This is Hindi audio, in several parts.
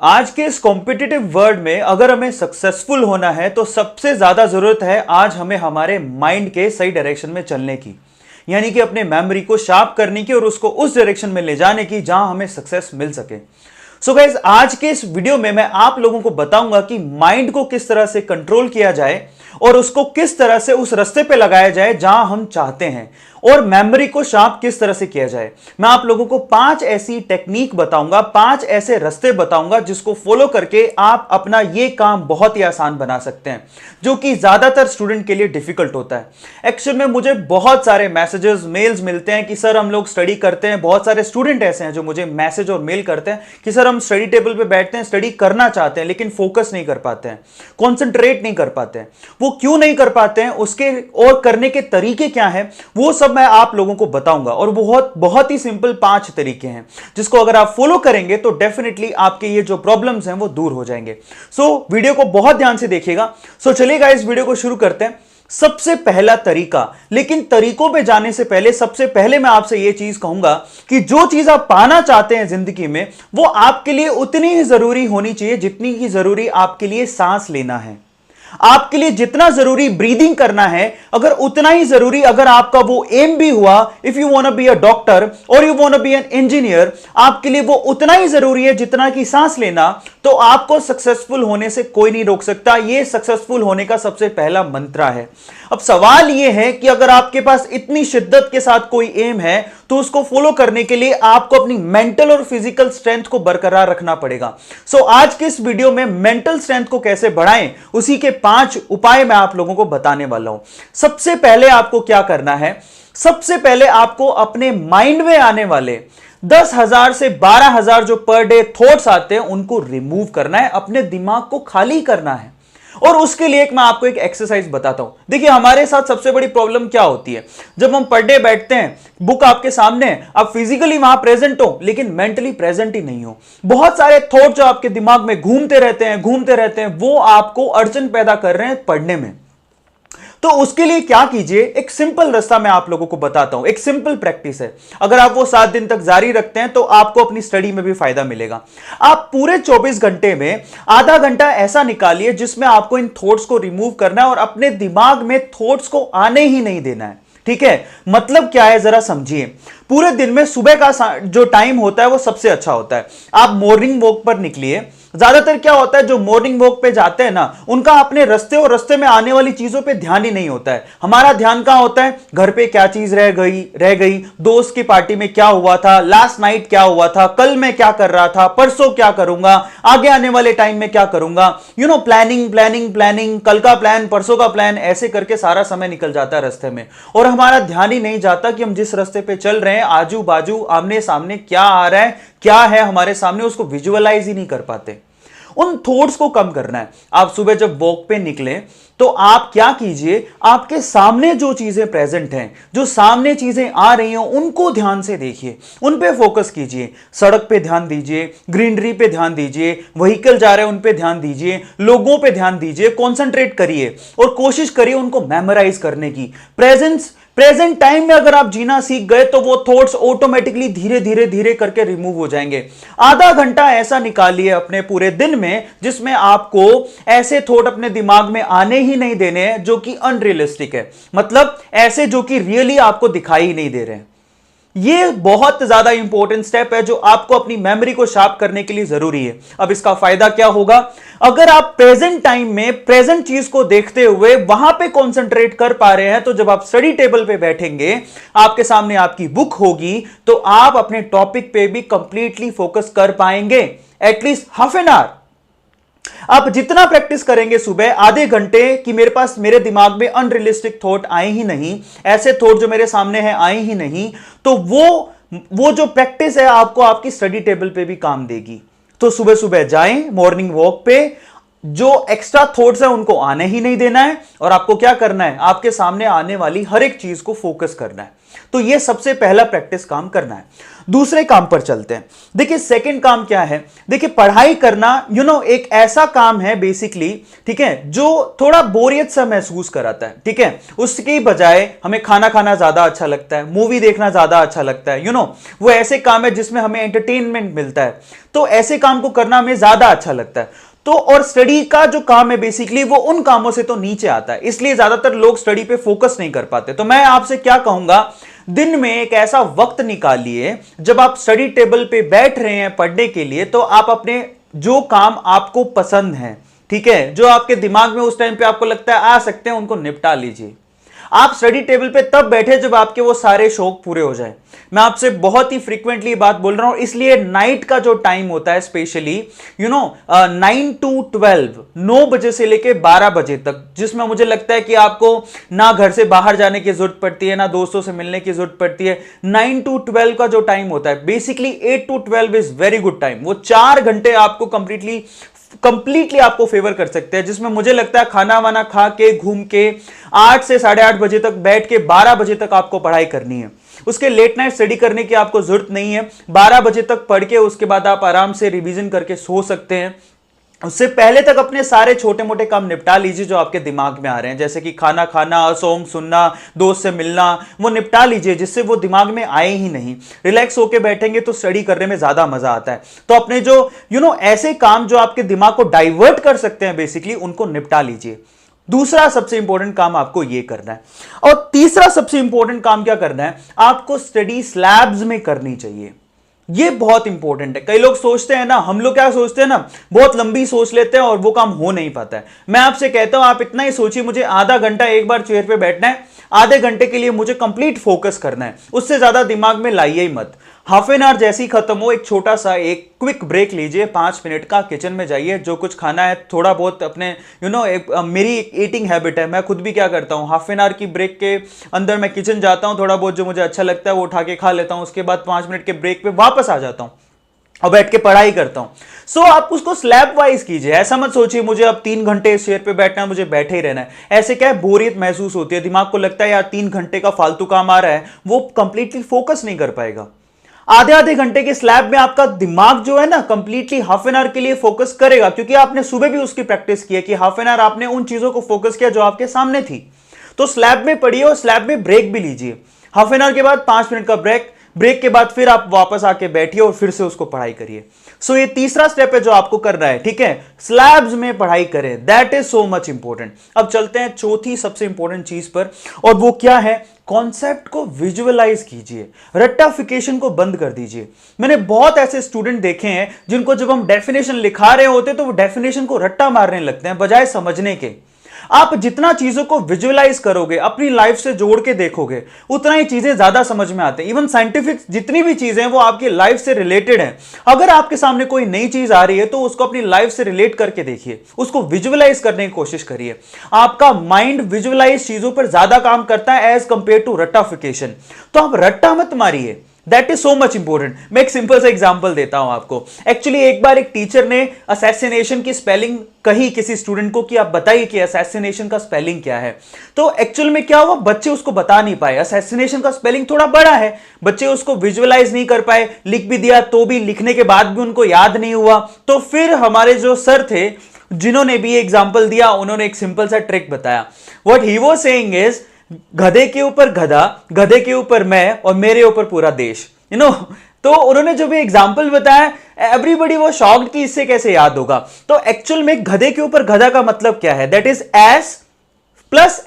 आज के इस कॉम्पिटिटिव वर्ल्ड में अगर हमें सक्सेसफुल होना है तो सबसे ज्यादा जरूरत है आज हमें हमारे माइंड के सही डायरेक्शन में चलने की, यानी कि अपने मेमोरी को शार्प करने की और उसको उस डायरेक्शन में ले जाने की जहां हमें सक्सेस मिल सके। सो गाइस, आज के इस वीडियो में मैं आप लोगों को बताऊंगा कि माइंड को किस तरह से कंट्रोल किया जाए और उसको किस तरह से उस रास्ते पे लगाया जाए जहां हम चाहते हैं, और मेमोरी को शार्प किस तरह से किया जाए। मैं आप लोगों को 5 ऐसी टेक्निक बताऊंगा, 5 ऐसे रास्ते बताऊंगा जिसको फॉलो करके आप अपना ये काम बहुत ही आसान बना सकते हैं, जो कि ज्यादातर स्टूडेंट के लिए डिफिकल्ट होता है। एक्चुअल में मुझे बहुत सारे मैसेजेस, मेल्स मिलते हैं कि सर हम लोग स्टडी करते हैं। बहुत सारे स्टूडेंट ऐसे हैं जो मुझे मैसेज और मेल करते हैं कि सर हम स्टडी टेबल पे बैठते हैं, स्टडी करना चाहते हैं लेकिन फोकस नहीं कर पाते हैं, कॉन्सेंट्रेट नहीं कर पाते हैं। वो क्यों नहीं कर पाते हैं, उसके और करने के तरीके क्या हैं, वो सब मैं आप लोगों को बताऊंगा। और बहुत बहुत ही सिंपल 5 तरीके हैं जिसको अगर आप फॉलो करेंगे तो डेफिनेटली आपके ये जो प्रॉब्लम्स हैं वो दूर हो जाएंगे। सो वीडियो को बहुत ध्यान से देखिएगा। सो चलिएगा इस वीडियो को शुरू करते हैं। सबसे पहला तरीका, लेकिन तरीकों पे जाने से पहले सबसे पहले मैं आपसे यह चीज कहूंगा कि जो चीज आप पाना चाहते हैं जिंदगी में वो आपके लिए उतनी ही जरूरी होनी चाहिए जितनी की जरूरी आपके लिए सांस लेना है। आपके लिए जितना जरूरी ब्रीदिंग करना है, अगर उतना ही जरूरी अगर आपका वो एम भी हुआ, if you want to be a doctor और you want to be an engineer, आपके लिए वो उतना ही जरूरी है जितना कि सांस लेना, तो आपको सक्सेसफुल होने से कोई नहीं रोक सकता। ये सक्सेसफुल होने का सबसे पहला मंत्र है। अब सवाल यह है कि अगर आपके पास इतनी शिद्दत के साथ कोई एम है तो उसको फॉलो करने के लिए आपको अपनी मेंटल और फिजिकल स्ट्रेंथ को बरकरार रखना पड़ेगा। सो आज के इस वीडियो में मेंटल स्ट्रेंथ को कैसे बढ़ाएं उसी के 5 उपाय मैं आप लोगों को बताने वाला हूं। सबसे पहले आपको क्या करना है, सबसे पहले आपको अपने माइंड में आने वाले 10,000 से 12,000 जो पर डे थॉट्स आते हैं उनको रिमूव करना है, अपने दिमाग को खाली करना है। और उसके लिए मैं आपको एक एक्सरसाइज बताता हूं। देखिए हमारे साथ सबसे बड़ी प्रॉब्लम क्या होती है, जब हम पर डे बैठते हैं, बुक आपके सामने है, आप फिजिकली वहां प्रेजेंट हो लेकिन मेंटली प्रेजेंट ही नहीं हो। बहुत सारे थॉट जो आपके दिमाग में घूमते रहते हैं वो आपको अड़चन पैदा कर रहे हैं पढ़ने में। तो उसके लिए क्या कीजिए, एक सिंपल रास्ता मैं आप लोगों को बताता हूं, एक सिंपल प्रैक्टिस है। अगर आप वो 7 दिन तक जारी रखते हैं तो आपको अपनी स्टडी में भी फायदा मिलेगा। आप पूरे 24 घंटे में आधा घंटा ऐसा निकालिए जिसमें आपको इन थॉट्स को रिमूव करना है और अपने दिमाग में थॉट्स को आने ही नहीं देना है। ठीक है, मतलब क्या है जरा समझिए। पूरे दिन में सुबह का जो टाइम होता है वो सबसे अच्छा होता है। आप मॉर्निंग वॉक पर निकलिए। ज्यादातर क्या होता है, जो मॉर्निंग वॉक पे जाते हैं ना, उनका अपने रास्ते और रास्ते में आने वाली चीजों पे ध्यान ही नहीं होता है। हमारा ध्यान कहां होता है, घर पे क्या चीज रह गई, दोस्त की पार्टी में क्या हुआ था, लास्ट नाइट क्या हुआ था, कल मैं क्या कर रहा था, परसों क्या करूंगा, आगे आने वाले टाइम में क्या करूंगा। प्लानिंग, कल का प्लान, परसों का प्लान, ऐसे करके सारा समय निकल जाता है रास्ते में और हमारा ध्यान ही नहीं जाता कि हम जिस रास्ते पे चल रहे हैं, आजू बाजू आमने सामने क्या आ रहा है, क्या है हमारे सामने, उसको विजुअलाइज ही नहीं कर पाते। उन थॉट्स को कम करना है। आप सुबह जब वॉक पे निकले तो आप क्या कीजिए, आपके सामने जो चीजें प्रेजेंट हैं, जो सामने चीजें आ रही हैं, उनको ध्यान से देखिए, उन पे फोकस कीजिए। सड़क पे ध्यान दीजिए, ग्रीनरी पे ध्यान दीजिए, व्हीकल जा रहे हैं उन पे ध्यान दीजिए, लोगों पे ध्यान दीजिए, कॉन्सेंट्रेट करिए और कोशिश करिए उनको मेमोराइज करने की। प्रेजेंट टाइम में अगर आप जीना सीख गए तो वो थॉट्स ऑटोमेटिकली धीरे धीरे करके रिमूव हो जाएंगे। आधा घंटा ऐसा निकालिए अपने पूरे दिन में जिसमें आपको ऐसे थॉट अपने दिमाग में आने ही नहीं देने हैं जो कि अनरियलिस्टिक है, मतलब ऐसे जो कि रियली आपको दिखाई नहीं दे रहे हैं। ये बहुत ज्यादा इंपॉर्टेंट स्टेप है जो आपको अपनी मेमोरी को शार्प करने के लिए जरूरी है। अब इसका फायदा क्या होगा, अगर आप प्रेजेंट टाइम में प्रेजेंट चीज को देखते हुए वहां पे कंसंट्रेट कर पा रहे हैं तो जब आप स्टडी टेबल पे बैठेंगे, आपके सामने आपकी बुक होगी, तो आप अपने टॉपिक पे भी कंप्लीटली फोकस कर पाएंगे, एटलीस्ट हाफ एन आवर। आप जितना प्रैक्टिस करेंगे सुबह आधे घंटे कि मेरे पास, मेरे दिमाग में अनरियलिस्टिक थॉट आए ही नहीं, ऐसे थॉट जो मेरे सामने हैं आए ही नहीं, तो वो जो प्रैक्टिस है आपको आपकी स्टडी टेबल पे भी काम देगी। तो सुबह सुबह जाएं मॉर्निंग वॉक पे, जो एक्स्ट्रा थॉट्स है उनको आने ही नहीं देना है और आपको क्या करना है, आपके सामने आने वाली हर एक चीज को फोकस करना है। तो ये सबसे पहला प्रैक्टिस काम करना है। दूसरे काम पर चलते हैं। देखिए सेकंड काम क्या है, देखिए पढ़ाई करना एक ऐसा काम है बेसिकली, ठीक है, जो थोड़ा बोरियत सा महसूस कराता है, ठीक है। उसके बजाय हमें खाना खाना ज्यादा अच्छा लगता है, मूवी देखना ज्यादा अच्छा लगता है, वो ऐसे काम है जिसमें हमें एंटरटेनमेंट मिलता है, तो ऐसे काम को करना हमें ज्यादा अच्छा लगता है। तो और स्टडी का जो काम है बेसिकली वो उन कामों से तो नीचे आता है, इसलिए ज्यादातर लोग स्टडी पे फोकस नहीं कर पाते। तो मैं आपसे क्या कहूंगा, दिन में एक ऐसा वक्त निकालिए जब आप स्टडी टेबल पे बैठ रहे हैं पढ़ने के लिए, तो आप अपने जो काम आपको पसंद है, ठीक है, जो आपके दिमाग में उस टाइम पे आपको लगता है आ सकते हैं, उनको निपटा लीजिए। आप स्टडी टेबल पे तब बैठे जब आपके वो सारे शौक पूरे हो जाए। मैं आपसे बहुत ही फ्रीक्वेंटली बात बोल रहा हूं, इसलिए नाइट का जो टाइम होता है स्पेशली 9 to 12, 9 बजे से लेके 12 बजे तक, जिसमें मुझे लगता है कि आपको ना घर से बाहर जाने की जरूरत पड़ती है, ना दोस्तों से मिलने की जरूरत पड़ती है। 9 to 12 का जो टाइम होता है, basically 8 to 12 is very good time. वो 4 घंटे आपको कंप्लीटली आपको फेवर कर सकते हैं, जिसमें मुझे लगता है खाना वाना खा के घूम के 8 से 8:30 बजे तक बैठ के 12 बजे तक आपको पढ़ाई करनी है। उसके लेट नाइट स्टडी करने की आपको जरूरत नहीं है। 12 बजे तक पढ़ के उसके बाद आप आराम से रिवीजन करके सो सकते हैं। उससे पहले तक अपने सारे छोटे मोटे काम निपटा लीजिए जो आपके दिमाग में आ रहे हैं, जैसे कि खाना खाना, सॉन्ग सुनना, दोस्त से मिलना, वो निपटा लीजिए, जिससे वो दिमाग में आए ही नहीं। रिलैक्स होके बैठेंगे तो स्टडी करने में ज्यादा मजा आता है। तो अपने जो ऐसे काम जो आपके दिमाग को डाइवर्ट कर सकते हैं बेसिकली, उनको निपटा लीजिए। दूसरा सबसे इंपॉर्टेंट काम आपको यह करना है। और तीसरा सबसे इंपॉर्टेंट काम क्या करना है, आपको स्टडी स्लैब्स में करनी चाहिए। ये बहुत इंपॉर्टेंट है। कई लोग सोचते हैं ना, हम लोग क्या सोचते हैं ना, बहुत लंबी सोच लेते हैं और वो काम हो नहीं पाता है। मैं आपसे कहता हूं आप इतना ही सोचिए, मुझे आधा घंटा एक बार चेयर पे बैठना है, आधे घंटे के लिए मुझे कंप्लीट फोकस करना है, उससे ज्यादा दिमाग में लाइए ही मत। हाफ एन आवर जैसी खत्म हो, एक छोटा सा एक क्विक ब्रेक लीजिए, 5 मिनट का, किचन में जाइए, जो कुछ खाना है थोड़ा बहुत अपने मेरी ईटिंग हैबिट है, मैं खुद भी क्या करता हूँ, हाफ एन आवर की ब्रेक के अंदर मैं किचन जाता हूँ, थोड़ा बहुत जो मुझे अच्छा लगता है वो उठा के खा लेता हूँ, उसके बाद 5 मिनट के ब्रेक पे वापस आ जाता हूँ और बैठ के पढ़ाई करता हूं। सो आप उसको स्लैब वाइज कीजिए। ऐसा मत सोचिए मुझे अब 3 घंटे इस चेयर पे बैठना है, मुझे बैठे ही रहना है। ऐसे क्या है, बोरियत महसूस होती है, दिमाग को लगता है यार 3 घंटे का फालतू काम आ रहा है, वो कंप्लीटली फोकस नहीं कर पाएगा। आधे आधे घंटे के स्लैब में आपका दिमाग जो है ना कंप्लीटली हाफ एन आवर के लिए फोकस करेगा, क्योंकि आपने सुबह भी उसकी प्रैक्टिस की है कि हाफ एन आवर आपने उन चीजों को फोकस किया जो आपके सामने थी। तो स्लैब में पढ़िए और स्लैब में ब्रेक भी लीजिए। हाफ एन आवर के बाद 5 मिनट का ब्रेक के बाद फिर आप वापस आके बैठिए और फिर से उसको पढ़ाई करिए। सो ये तीसरा स्टेप है जो आपको करना है, ठीक है, स्लैब्स में पढ़ाई करें। That is so much important. अब चलते हैं चौथी सबसे इंपॉर्टेंट चीज पर, और वो क्या है, कॉन्सेप्ट को विजुअलाइज कीजिए, रट्टाफिकेशन को बंद कर दीजिए। मैंने बहुत ऐसे स्टूडेंट देखे हैं जिनको जब हम डेफिनेशन लिखा रहे होते तो वो डेफिनेशन को रट्टा मारने लगते हैं बजाय समझने के। आप जितना चीजों को विजुअलाइज करोगे, अपनी लाइफ से जोड़ के देखोगे, उतना ही चीजें ज्यादा समझ में आते हैं। इवन साइंटिफिक जितनी भी चीजें हैं वो आपकी लाइफ से रिलेटेड हैं। अगर आपके सामने कोई नई चीज आ रही है तो उसको अपनी लाइफ से रिलेट करके देखिए, उसको विजुअलाइज करने की कोशिश करिए। आपका माइंड विजुअलाइज चीजों पर ज्यादा काम करता है एज कंपेयर टू रट्टाफिकेशन। तो आप रट्टा मत मारिए, that is so much important. मैं एक सिंपल सा एग्जांपल देता हूं आपको। एक्चुअली एक बार एक टीचर ने असैसिनेशन की स्पेलिंग कही किसी स्टूडेंट को कि आप बताइए कि असैसिनेशन का स्पेलिंग क्या है। तो एक्चुअल में क्या हुआ, बच्चे उसको बता नहीं पाए। असैसिनेशन का स्पेलिंग थोड़ा बड़ा है, बच्चे उसको विजुअलाइज नहीं कर पाए। लिख भी दिया तो भी लिखने के बाद भी उनको याद नहीं हुआ। तो फिर हमारे जो सर थे जिन्होंने भी एग्जाम्पल दिया, उन्होंने एक सिंपल सा ट्रिक बताया। What he was saying is, गधे के ऊपर गधा, गधे के ऊपर मैं और मेरे ऊपर पूरा देश, तो उन्होंने जो भी एग्जाम्पल बताया, एवरीबॉडी वो शॉक्ड कि इससे कैसे याद होगा। तो एक्चुअल में गधे के ऊपर गधा का मतलब क्या है, that is S plus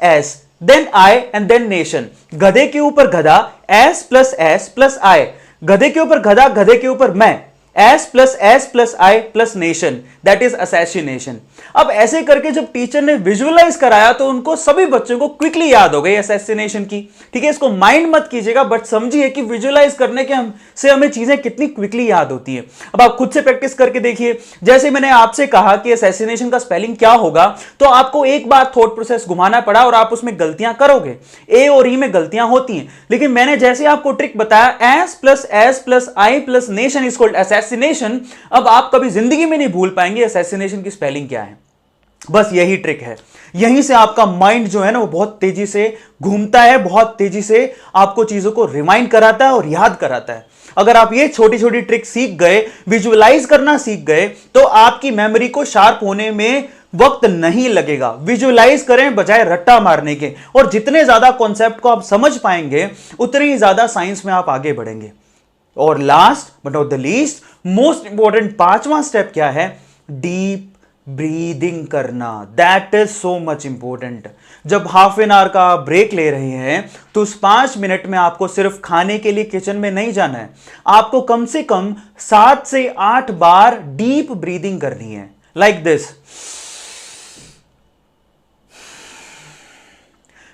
S then I and then nation. गधे के ऊपर गधा, एस प्लस आई, गधे के ऊपर गधा, गधे के ऊपर मैं, S plus I plus nation, that is assassination. अब ऐसे करके जब टीचर ने विजुअलाइज कराया तो उनको सभी बच्चों को क्विकली याद हो गई असैसिनेशन की। ठीक है, इसको माइंड मत कीजिएगा, बट समझिए कि विजुअलाइज करने के से हमें चीजें कितनी क्विकली याद होती हैं। अब आप खुद से प्रैक्टिस करके देखिए। जैसे मैंने आपसे कहा कि असैसिनेशन का स्पेलिंग क्या होगा, तो आपको एक बार थॉट प्रोसेस घुमाना पड़ा और आप उसमें गलतियां करोगे, ए और ई में गलतियां होती हैं। लेकिन मैंने जैसे आपको ट्रिक बताया, S plus I plus nation is called assassination, अब आप कभी जिंदगी में नहीं भूल पाएंगे असैसिनेशन की स्पेलिंग क्या है। बस यही ट्रिक है। यहीं से आपका माइंड जो है ना वो बहुत तेजी से घूमता है, बहुत तेजी से आपको चीजों को रिमाइंड कराता है और याद कराता है। अगर आप ये छोटी छोटी ट्रिक सीख गए, विजुअलाइज करना सीख गए, तो आपकी मेमोरी को शार्प होने में वक्त नहीं लगेगा। विजुअलाइज करें बजाय रट्टा मारने के, और जितने ज्यादा कॉन्सेप्ट को आप समझ पाएंगे उतने ही ज्यादा साइंस में आप आगे बढ़ेंगे। और last but not the least, most important पांचवा स्टेप क्या है? डीप ब्रीदिंग करना। That is so much important. जब हाफ एन आवर का ब्रेक ले रहे हैं तो उस 5 मिनट में आपको सिर्फ खाने के लिए किचन में नहीं जाना है, आपको कम से कम 7 से 8 बार डीप ब्रीदिंग करनी है, लाइक दिस।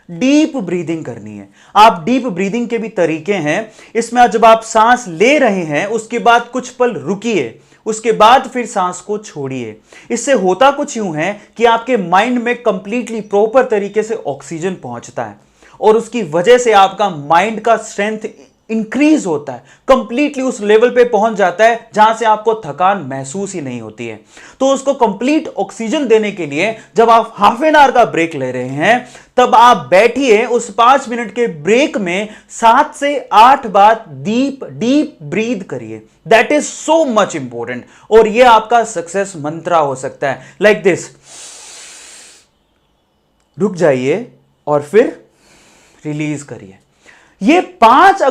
डीप ब्रीदिंग करनी है। आप डीप ब्रीदिंग के भी तरीके हैं। इसमें जब आप सांस ले रहे हैं उसके बाद कुछ पल रुकिए, उसके बाद फिर सांस को छोड़िए। इससे होता कुछ यूं है कि आपके माइंड में कंप्लीटली प्रॉपर तरीके से ऑक्सीजन पहुंचता है और उसकी वजह से आपका माइंड का स्ट्रेंथ इंक्रीज होता है, कंप्लीटली उस लेवल पे पहुंच जाता है जहां से आपको थकान महसूस ही नहीं होती है। तो उसको कंप्लीट ऑक्सीजन देने के लिए जब आप हाफ एन आवर का ब्रेक ले रहे हैं तब आप बैठिए, उस 5 मिनट के ब्रेक में 7 से 8 बार डीप डीप ब्रीद करिए। That is so much important और यह आपका सक्सेस मंत्रा हो सकता है, लाइक दिस। रुक जाइए और फिर रिलीज करिए। ये 5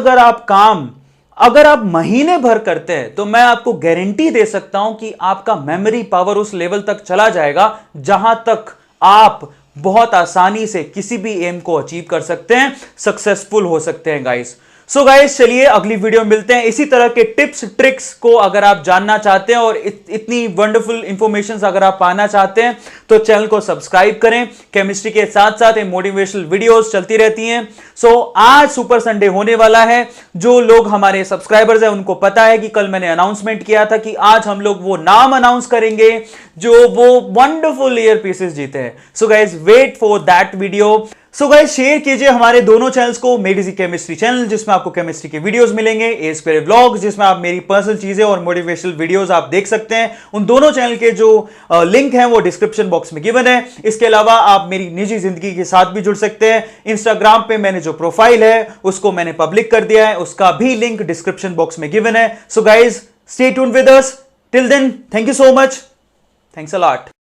अगर आप महीने भर करते हैं तो मैं आपको गारंटी दे सकता हूं कि आपका मेमोरी पावर उस लेवल तक चला जाएगा जहां तक आप बहुत आसानी से किसी भी एम को अचीव कर सकते हैं, सक्सेसफुल हो सकते हैं गाइस। सो गाइस चलिए अगली वीडियो में मिलते हैं। इसी तरह के टिप्स ट्रिक्स को अगर आप जानना चाहते हैं और इतनी वंडरफुल इंफॉर्मेशन अगर आप पाना चाहते हैं तो चैनल को सब्सक्राइब करें। केमिस्ट्री के साथ साथ मोटिवेशनल वीडियोस चलती रहती हैं। सो आज सुपर संडे होने वाला है। जो लोग हमारे सब्सक्राइबर्स हैं उनको पता है कि कल मैंने अनाउंसमेंट किया था कि आज हम लोग वो नाम अनाउंस करेंगे जो वो वंडरफुल ईयर पीसेस जीते हैं। So guys wait for that video. So guys share कीजिए हमारे दोनों चैनल्स को, मेडिजी केमिस्ट्री चैनल जिसमें आपको केमिस्ट्री के वीडियोस मिलेंगे, ए स्क्वायर व्लॉग्स जिसमें आप मेरी पर्सनल चीजें और मोटिवेशनल वीडियोस आप देख सकते हैं। उन दोनों चैनल के जो लिंक हैं वो डिस्क्रिप्शन बॉक्स में गिवन है। इसके अलावा आप मेरी निजी जिंदगी के साथ भी जुड़ सकते हैं। इंस्टाग्राम पे मैंने जो प्रोफाइल है उसको मैंने पब्लिक कर दिया है, उसका भी लिंक डिस्क्रिप्शन बॉक्स में गिवन है। So guys stay tuned with us till then, thank you so much, thanks a lot.